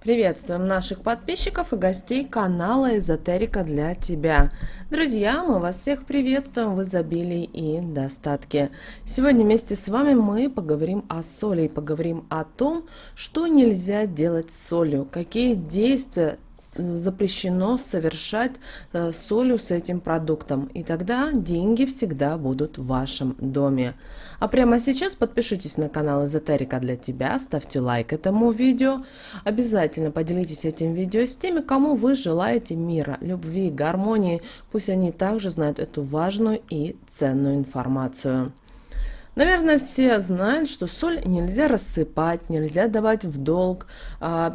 Приветствуем наших подписчиков и гостей канала Эзотерика для тебя. Друзья, мы вас всех приветствуем в изобилии и достатке. Сегодня вместе с вами мы поговорим о соли и поговорим о том, что нельзя делать с солью, какие действия запрещено совершать с солью, с этим продуктом. И тогда деньги всегда будут в вашем доме. А прямо сейчас подпишитесь на канал Эзотерика для тебя, ставьте лайк этому видео. Обязательно поделитесь этим видео с теми, кому вы желаете мира, любви, гармонии. Пусть они также знают эту важную и ценную информацию. Наверное, все знают, что соль нельзя рассыпать, нельзя давать в долг,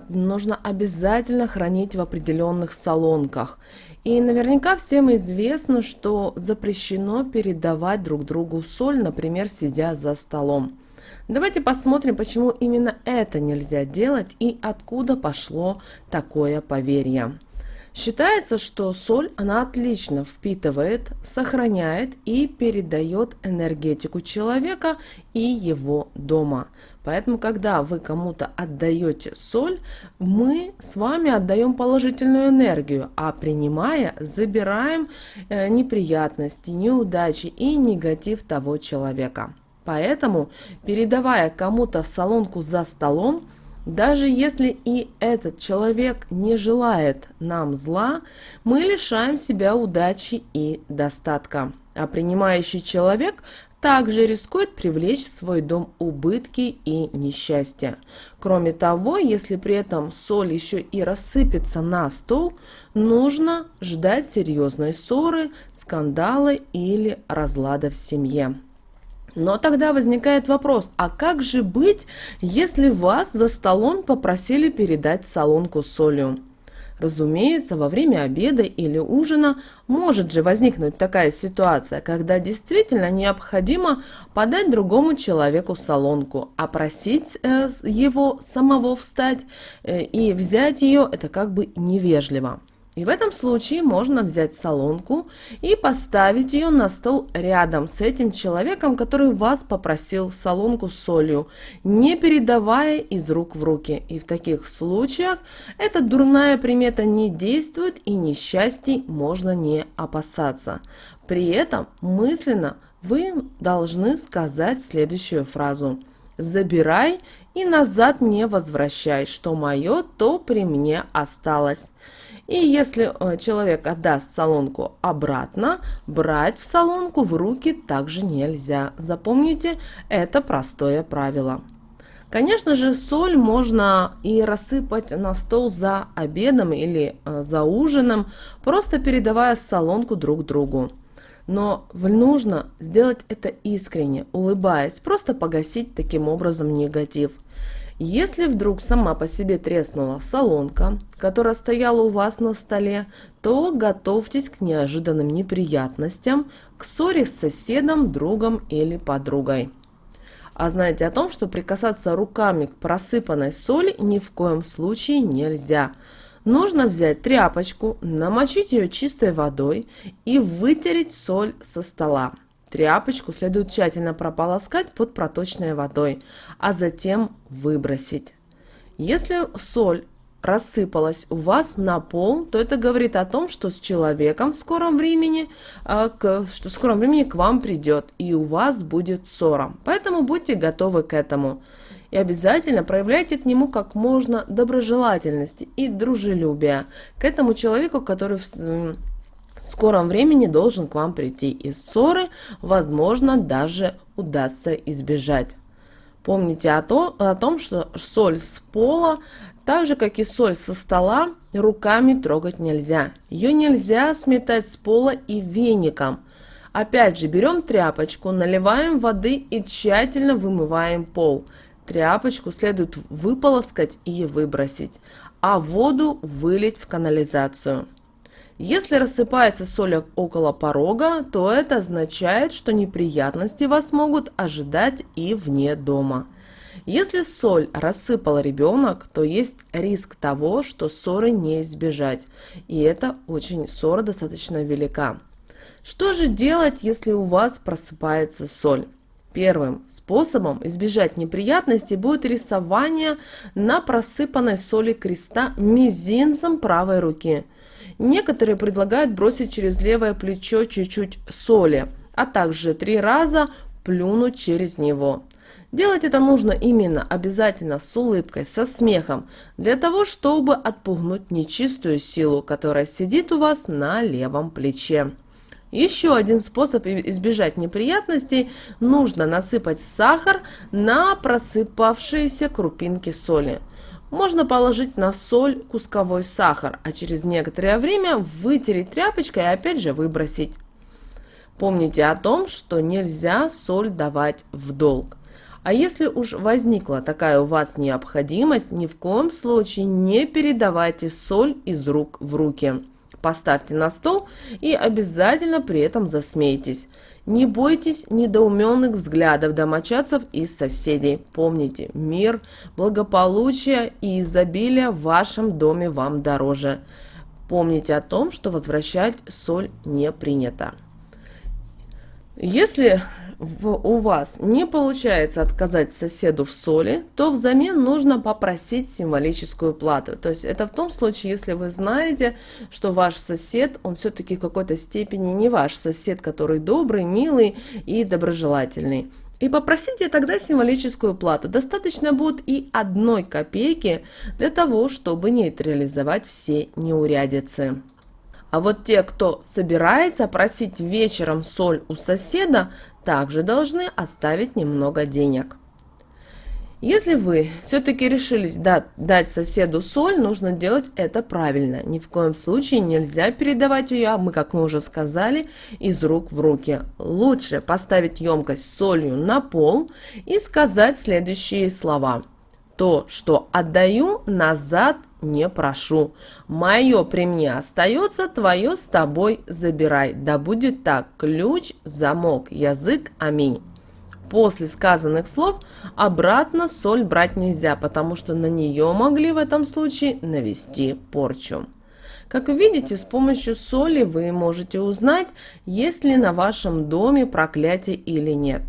нужно обязательно хранить в определенных солонках. И наверняка всем известно, что запрещено передавать друг другу соль, например, сидя за столом. Давайте посмотрим, почему именно это нельзя делать и откуда пошло такое поверье. Считается, что соль, она отлично впитывает, сохраняет и передает энергетику человека и его дома. Поэтому, когда вы кому-то отдаете соль, мы с вами отдаем положительную энергию, а принимая, забираем неприятности, неудачи и негатив того человека. Поэтому, передавая кому-то солонку за столом, даже если и этот человек не желает нам зла, мы лишаем себя удачи и достатка. А принимающий человек также рискует привлечь в свой дом убытки и несчастье. Кроме того, если при этом соль еще и рассыпется на стол, нужно ждать серьезной ссоры, скандала или разлада в семье. Но тогда возникает вопрос, а как же быть, если вас за столом попросили передать солонку с солью? Разумеется, во время обеда или ужина может же возникнуть такая ситуация, когда действительно необходимо подать другому человеку солонку, а просить его самого встать и взять ее – это как бы невежливо. И в этом случае можно взять солонку и поставить ее на стол рядом с этим человеком, который вас попросил солонку с солью, не передавая из рук в руки. И в таких случаях эта дурная примета не действует и несчастий можно не опасаться. При этом мысленно вы должны сказать следующую фразу: «Забирай и назад не возвращай, что мое, то при мне осталось». И если человек отдаст солонку обратно, брать в солонку в руки также нельзя. Запомните, это простое правило. Конечно же, соль можно и рассыпать на стол за обедом или за ужином, просто передавая солонку друг другу. Но нужно сделать это искренне, улыбаясь, просто погасить таким образом негатив. Если вдруг сама по себе треснула солонка, которая стояла у вас на столе, то готовьтесь к неожиданным неприятностям, к ссоре с соседом, другом или подругой. А знаете о том, что прикасаться руками к просыпанной соли ни в коем случае нельзя. Нужно взять тряпочку, намочить ее чистой водой и вытереть соль со стола. Тряпочку следует тщательно прополоскать под проточной водой, а затем выбросить. Если соль рассыпалась у вас на пол, то это говорит о том, что с человеком в скором времени к вам придет и у вас будет ссора. Поэтому будьте готовы к этому. И обязательно проявляйте к нему как можно доброжелательности и дружелюбия к этому человеку, который в скором времени должен к вам прийти, и ссоры, возможно, даже удастся избежать. Помните о том, что соль с пола, так же как и соль со стола, руками трогать нельзя. Ее нельзя сметать с пола и веником. Опять же, берем тряпочку, наливаем воды и тщательно вымываем пол. Тряпочку следует выполоскать и выбросить, а воду вылить в канализацию. Если рассыпается соль около порога, то это означает, что неприятности вас могут ожидать и вне дома. Если соль рассыпал ребенок, то есть риск того, что ссоры не избежать. И это ссора достаточно велика. Что же делать, если у вас просыпается соль? Первым способом избежать неприятностей будет рисование на просыпанной соли креста мизинцем правой руки. Некоторые предлагают бросить через левое плечо чуть-чуть соли, а также 3 раза плюнуть через него. Делать это нужно именно обязательно с улыбкой, со смехом, для того, чтобы отпугнуть нечистую силу, которая сидит у вас на левом плече. Еще один способ избежать неприятностей – нужно насыпать сахар на просыпавшиеся крупинки соли. Можно положить на соль кусковой сахар, а через некоторое время вытереть тряпочкой и опять же выбросить. Помните о том, что нельзя соль давать в долг. А если уж возникла такая у вас необходимость, ни в коем случае не передавайте соль из рук в руки. Поставьте на стол и обязательно при этом засмейтесь. Не бойтесь недоуменных взглядов домочадцев и соседей. Помните, мир, благополучие и изобилие в вашем доме вам дороже. Помните о том, что возвращать соль не принято. Если у вас не получается отказать соседу в соли, то взамен нужно попросить символическую плату. То есть это в том случае, если вы знаете, что ваш сосед, он все-таки в какой-то степени не ваш сосед, который добрый, милый и доброжелательный. И попросите тогда символическую плату. Достаточно будет и 1 копейки для того, чтобы нейтрализовать все неурядицы. А вот те, кто собирается просить вечером соль у соседа, также должны оставить немного денег. Если вы все-таки решились дать соседу соль, нужно делать это правильно. Ни в коем случае нельзя передавать ее, как мы уже сказали, из рук в руки. Лучше поставить емкость с солью на пол и сказать следующие слова. То, что отдаю, назад не прошу. Мое при мне остается, твое с тобой забирай. Да будет так, ключ, замок, язык, аминь. После сказанных слов обратно соль брать нельзя, потому что на нее могли в этом случае навести порчу. Как вы видите, с помощью соли вы можете узнать, есть ли на вашем доме проклятие или нет.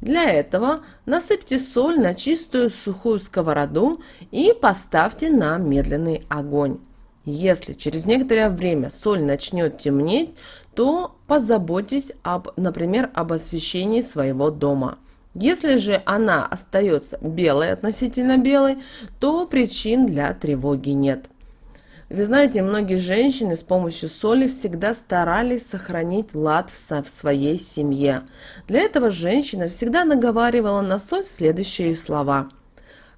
Для этого насыпьте соль на чистую сухую сковороду и поставьте на медленный огонь. Если через некоторое время соль начнет темнеть, то позаботьтесь, например, об освещении своего дома. Если же она остается белой, относительно белой, то причин для тревоги нет. Вы знаете, многие женщины с помощью соли всегда старались сохранить лад в своей семье. Для этого женщина всегда наговаривала на соль следующие слова.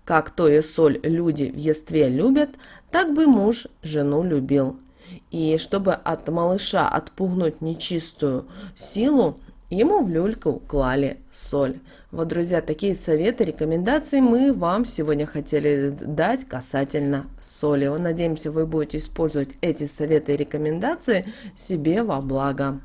«Как то и соль люди в естве любят, так бы муж жену любил». И чтобы от малыша отпугнуть нечистую силу, ему в люльку клали соль. Вот, друзья, такие советы, рекомендации мы вам сегодня хотели дать касательно соли. Надеемся, вы будете использовать эти советы и рекомендации себе во благо.